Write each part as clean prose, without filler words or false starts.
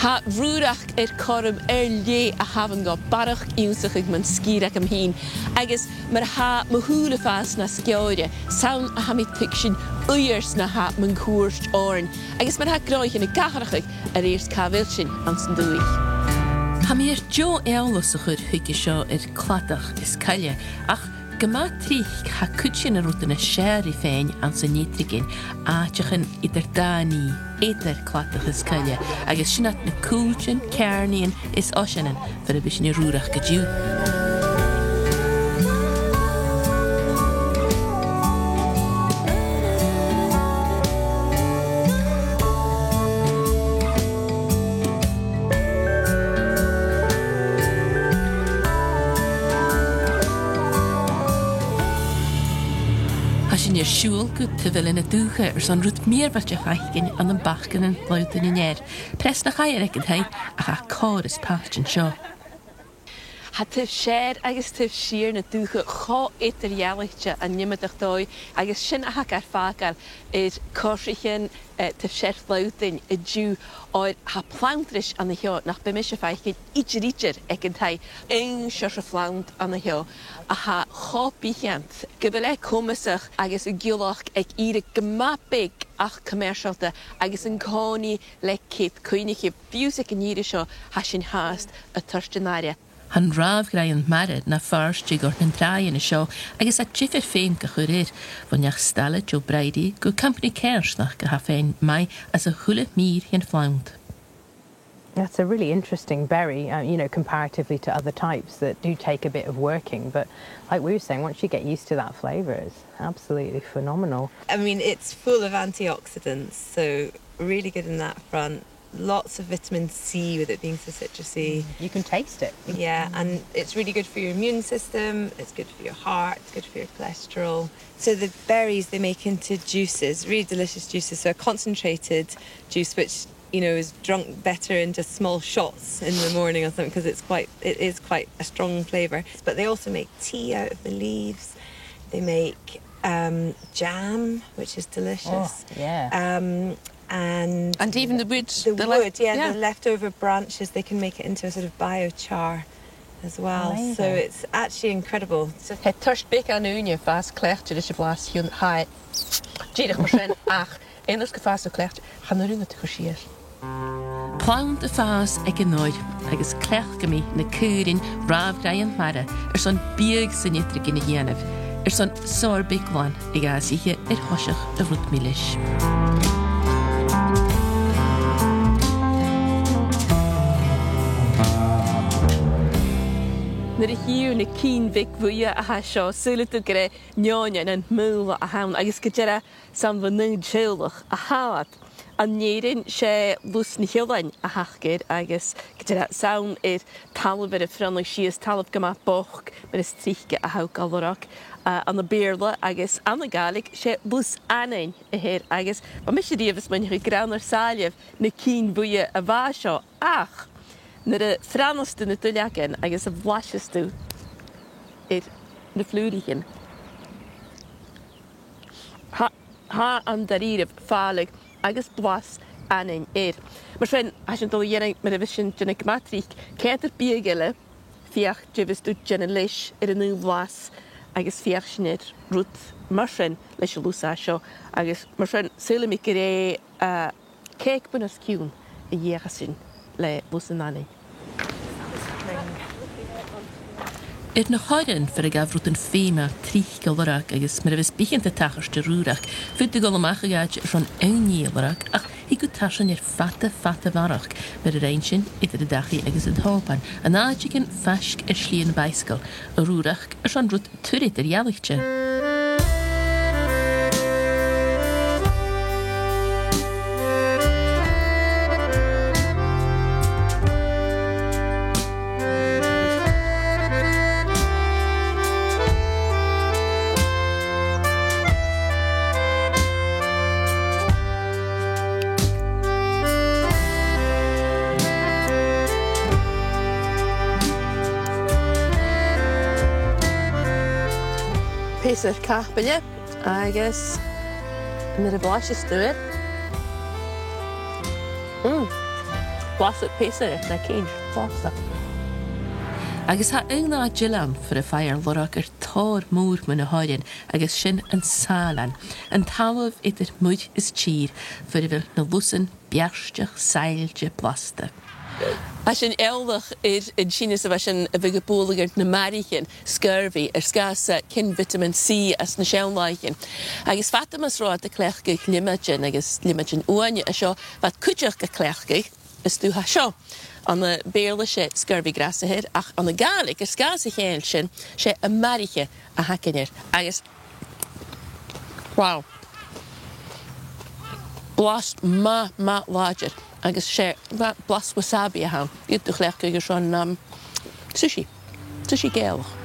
Ha Rùrachd corm lé a havan go barach iúsach man scíreach am hín, agus mar ha mahúla fás na sceóide, saun a ha mi tuisin uirs na ha man cuairt orn, agus mar ha gráich in a gacharachig ar éirs cábhil sin an san dúich. Ha mi jo eolas a chur thuige seo clatach is caile, ach Gama trích ha cútsin a rúta na séri féin an sa nítrigin áteachan idir dání éidir clatach is caile, agus sinat na cútsin cairníon is osanan fer a bis na Rùrachd go dú. Sin siúil go bhfuil ina dúcha ar san rút míorhaite chaithcin an an bachcan an blautain in éir. Pres na chair ag an thaid a cha cáir is páirtin seo. Ha tuh séir agus tuh siar na dúcha chá Eadar-dhealaichte an nimmeach dói, agus sin a ha ar fágal is cóirichin tuh séir blautain i dú áid ha plantris an na heo nach be mis a fáithcin idir ag an thaid ein seir a plant an na heo. A ha chápícheant, go bhfuil cumasach agus a giolach ag ire gymabig ach commercialta agus an cáni le céad cuoinigh fiúsach an íre seo ha sin háast a tuirstenáire. Han Ràmh-Dhroigheann Mara na Feur-Rèisg gur an tráin seo agus a tífir féin go chuir bhaneach stala jo Bidh go company céirsnach go ha féin mai as a chula mír hin flaund. That's a really interesting berry, you know, comparatively to other types that do take a bit of working. But like we were saying, once you get used to that flavour, it's absolutely phenomenal. I mean, it's full of antioxidants, so really good in that front. Lots of vitamin C with it being so citrusy. You can taste it. Yeah, and it's really good for your immune system, it's good for your heart, it's good for your cholesterol. So the berries they make into juices, really delicious juices. So a concentrated juice which, you know, is drunk better in just small shots in the morning or something because it is quite a strong flavour. But they also make tea out of the leaves. They make jam, which is delicious. Oh, yeah. And even the wood. The leftover branches, they can make it into a sort of biochar as well. Amazing. So it's actually incredible. Het tuirst bic an úne fás cléachtir is a blas hiún hai. Díadach mar sin ach, éonas go fás a cléachtir, chan na rúna tu siar. Pláint a fás ag an nóid agus cleach go mí na cúrin Ràmh-Dhroigheann Mara son biadh san nítrigin na dhéanamh son sór bicláin ag ásíthe thoiseach a bhrút mílis. Nar a hiú na cín vic bhuia a ha seo súlata go Neòinean múla a hain agus go deire san bhanú teolach a háad. An néirin sé lus-eòlach a hachgéir agus go deire saun talamh a Frangach sios talamh go maith boch mar is tríche a ha galrach an na béirla agus an na galig sé lus-eòlach a héir agus ba mis sé díomhs man chu Neòinean-Sàilein na cín bhuia a bhá seo ach. Nar a Frangach na Dhealaichte agus a bhlaisistú na flúrichin. Ha an daríireh fálaigh agus blas anin Mar sin a sin dul dhéananig mar a bhí sin duna matríc céantar bíagaile fiach dibhis dú dena leis ar an nú blas agus fiach sin rút mar sin leis a lúsá seo agus mar sin súla mi go ré céic buna ciún a dhécha sin le lus-eòlach. Na háirin fer a gabhrút an féime trích galrach agus mar a bheits bíchan a tachas de Rùrachd fut go amach agaid son eoníolach ach hi go tasan fata bharach mar a rein sin idir a dachi agus an hápan an áidigin feisc a slíon beiscal a Rùrachd son rút Eadar-dhealaichte. Pésar cápaile agus nar a bhlaisistúir. blasad pesa na céin blasta. Agus ha ná Gillan for a feir lorg tór múr man na háin agus sin an Seilean. An talamh idir muid is tír for a bhfuil na lusan bearsteach sailte blasta. As sin eolach in Sínas a sin a bhig bólagart na Màiri scurvy scas cin vitamin C as na Seileachan. Agus fatamas rád a clechgach limaidin agus limaidin uaine a seo vat cuideach a clechgach is tú ha seo. An na béle sé scurvy grasahead ach an na Gaelic scas a chéil sin sé a Màiri a hacinir. Agus wow. Blast ma láidir. Agus sé blas wasabi a ham. Iad tú chlech agus an sushi. Sushi géalach.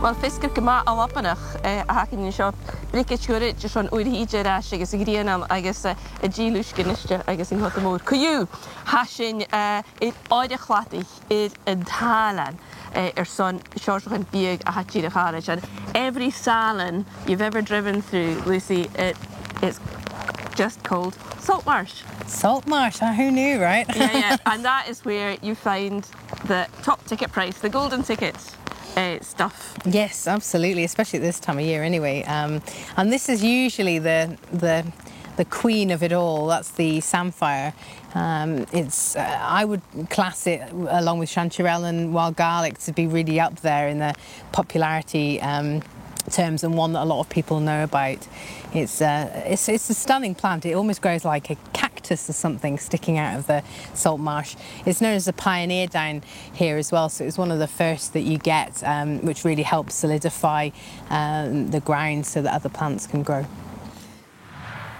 Wel, fisgur gyma a lapanach a hacin ni sio bricet gwryd jyst o'n wyr hydr as agus y grianam agus y gilwys gynnysio agus yng Nghymru môr. Cwyw hasin oed chlatig y Dhalan son Seileachan Bidh a h-Iodhlainn. And every Seilean you've ever driven through, Lucy, it's just called salt marsh. Salt marsh, who knew, right? Yeah. And that is where you find the top ticket price, the golden tickets. Stuff. Yes, absolutely, especially at this time of year anyway. And this is usually the queen of it all. That's the samphire. I would class it along with chanterelle and wild garlic to be really up there in the popularity terms, and one that a lot of people know about. It's a stunning plant. It almost grows like a cactus or something sticking out of the salt marsh. It's known as the pioneer down here as well, so it's one of the first that you get, which really helps solidify the ground so that other plants can grow.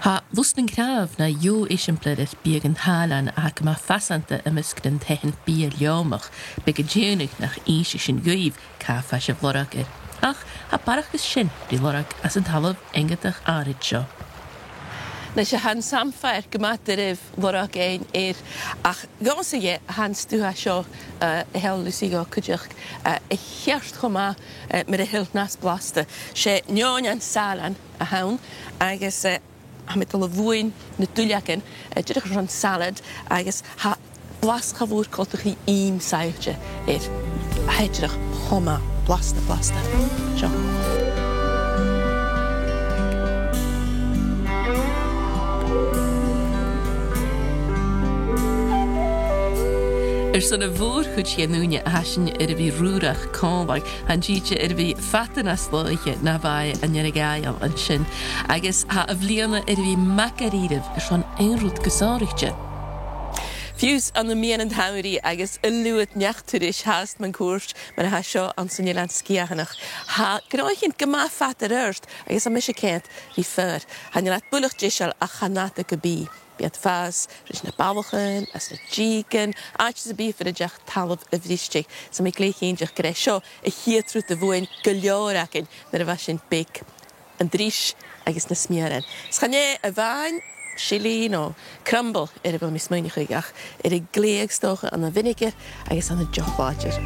Ha lusning graaf na jo isimpledir Bidh an Dhalan ac ma fasanta ymysgrin tehen Bidh leomach beg a djónig nach eisi sin gwyf ca fashe lorg Ach, ha barach is sin di lorg as an talamh engatach h-àraid seo. Na sé han samfair gymatir lorg ach gos ie han stúha seo hel Liusaidh Cooke cheart choma mit a hilt nas blasta sé Neòinean-Sàilein a haun agus ha mit a levuin na Seileachan dyrach ran salad agus ha blas chavúr coltach í im sailte heidrach choma blasta seo. Son a bhór chud chéanúine a hasin bhí Rùrachd cómhaig an díte bhí fatanas lorg na bhaid an Neòinean-Sàilein an sin agus ha a bhbliana bhí macaríadh son aonrúd sònraichte. Fiús an na mian thamairí agus a luad neachtaris háast man cuairt mar a seo an Seileachan-Frangach. Ha gráithinn gyma fatar ört agus a mis céint hí Feur. Ha ni leat bulach díseal a chanata gabh. Biad fas, rys na bawlachan, as na h-igheanan, achas a bí for a deach talamh a bhríste. So mi gleich deach gre seo a chiatrút a bhuain go leorachan nar a bheit sin bic an drís agus na smiaran. Schanné a bhain, chili no crumble a bhfuil mi smaoine chuigach a gléagstocha an na vinegar agus an na jochláidir.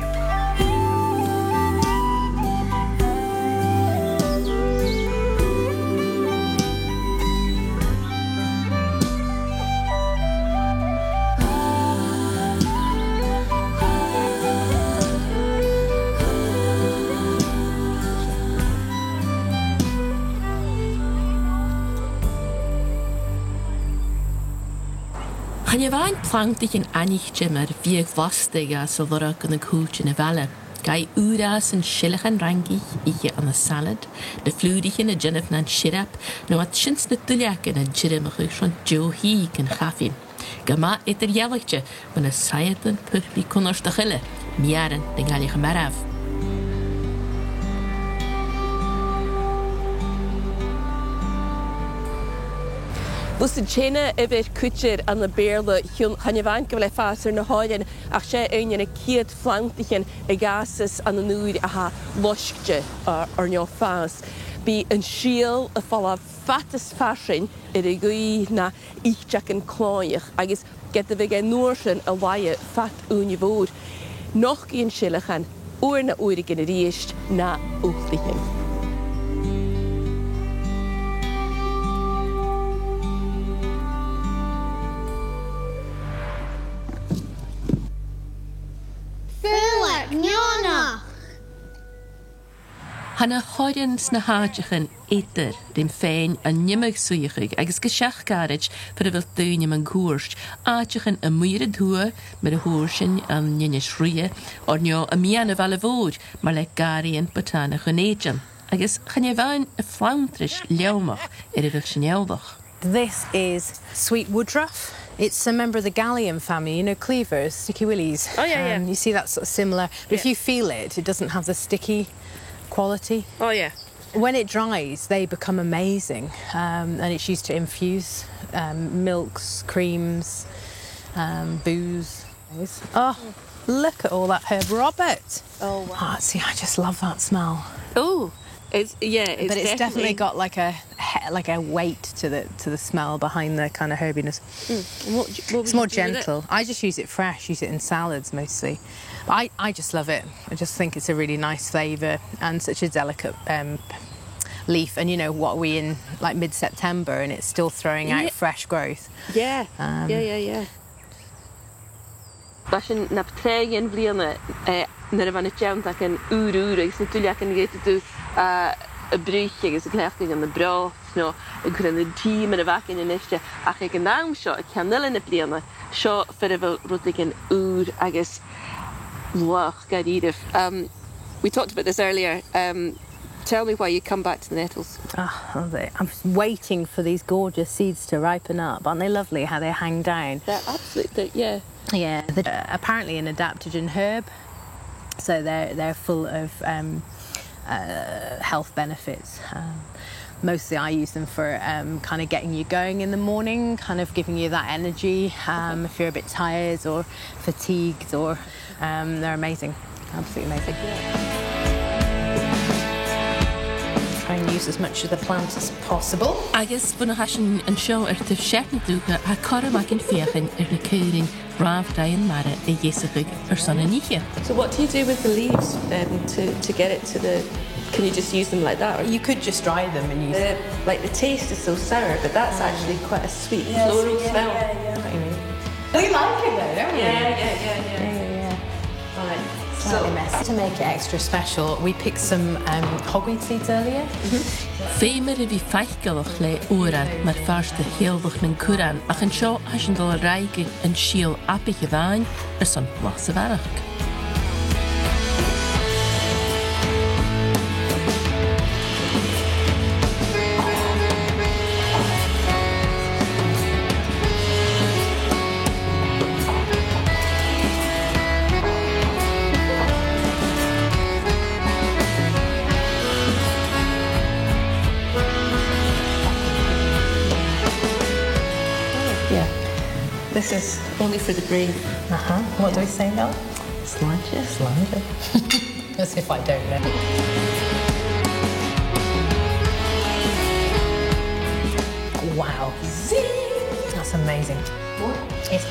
Chan je bhain plantach in anichte mar bhíag vastig as a lorg an na cúte na bheile. Gai úras an Seileachan-Frangach ige an na salad, na flúdichen a djennef na sirap, no at sins na Seileachan a djirimach son Johi can chaffin. Gama Eadar-dhealaichte van a Seileachan purpi connors de chille, Màiri Anna NicUalraig. Lusin Chena ever Cooke an na béle chan bhain go le fásar na háin ach sé aine ciad flaantachen a gasas an na nuair a ha loischte ar neo fás. Bí an síal a fáil fatas fasin I gaí na íteach an cláineach agus get a bheith nuair sin a bhaie fat úne bhór. Noch íon Seileachan uair na uair gin a ríist na Uachtaigheanan. Hanna háirins na háidechan éidir rim féin a nimmeach suíochaig agus go seachgáid for a bhfuil dúine an gúirst áidechan a muir a dhua mar a thuair sin an nine sríe or neo a mianna bhela bhór mar le garíon botána Dhùn Èideann agus channe bhain a flaantris leomach a bhil sin eoldach. This is sweet woodruff. It's a member of the gallium family, you know, cleavers, sticky willies. Oh, yeah. You see that's sort of similar, but if you feel it, it doesn't have the sticky quality. Oh, yeah. When it dries, they become amazing, and it's used to infuse milks, creams, booze. Oh, look at all that herb Robert. Oh, wow. Oh, see, I just love that smell. Oh, it's But it's definitely got like a weight to the smell behind the kind of herbiness. It's more gentle. I just use it fresh, use it in salads mostly. I just love it. I just think it's a really nice flavour and such a delicate leaf. And you know, what are we in like mid-September and it's still throwing out fresh growth. Yeah. Yeah. Bashin na ptréin bliana na ra bhainna teamach an úr agus na tuileach an géite tú a brúch agus a gléachting an na brá nó a gur an na tíim ar a bhacin in iste ach ag an nám seo a ceanile na bliana seo fer a bhfuil rudlig an úr agus luach garíirih. We talked about this earlier. Tell me why you come back to the nettles. I'm just waiting for these gorgeous seeds to ripen up. Aren't they lovely how they hang down? They're absolutely, yeah. Yeah, they're apparently an adaptogen herb, so they're full of health benefits. Mostly I use them for kind of getting you going in the morning, kind of giving you that energy if you're a bit tired or fatigued, or they're amazing, absolutely amazing. Try and use as much of the plant as possible. Agus buna hasin an seo tif seach na dúcha a coramach in fiachan na cúrin Ràmh-Dhroigheann Mara a dhéasach sònraichte. So what do you do with the leaves to get it to the... Can you just use them like that? Or You could just dry them and use them. like the taste is so sour, but that's actually quite a sweet floral smell. We like it though, don't we? Yeah. Right. Slightly messy. To make it extra special, we picked some hogweed seeds earlier. Féimar a bhí feichgalach le Ro-ràdh mar fearsta Healbhach na Cuireann ach an seo hasin dul raige an síal h-Iodhlainn son lus-eòlach. This is only for the brave. What do we say now? Sláinte. As if I don't know. Wow. That's amazing. What? Yes.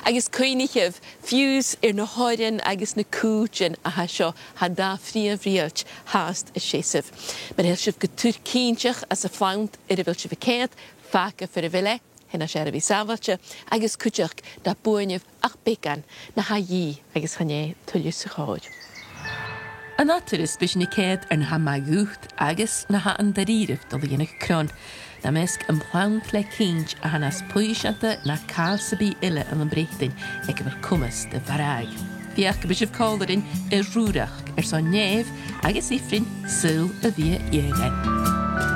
Agus coinnicheh fiús na háireann agus na cútein a ha seo ha dá fríomhríocht háast a séamh. Mar héil sibh go túr cínteach as a fáint a bhfuil si bhcéad faca for a bhile, hena sé a bhí sábhailte, agus cúteach da buaineh ach bécan na haí agus chané tuilú sa cháid. An nátar is bis na céad ar na ha magúcht agus na ha an daríirih do dhéanach crón. Na measc an plant le cínt a hanas puisanta na cálsabí ile an breichtain ag go bhar cumas de bharag. Bhíach go bisibh cáildarin i Rùrachd son néamh agus ifrin súl a bhí h-igheanan.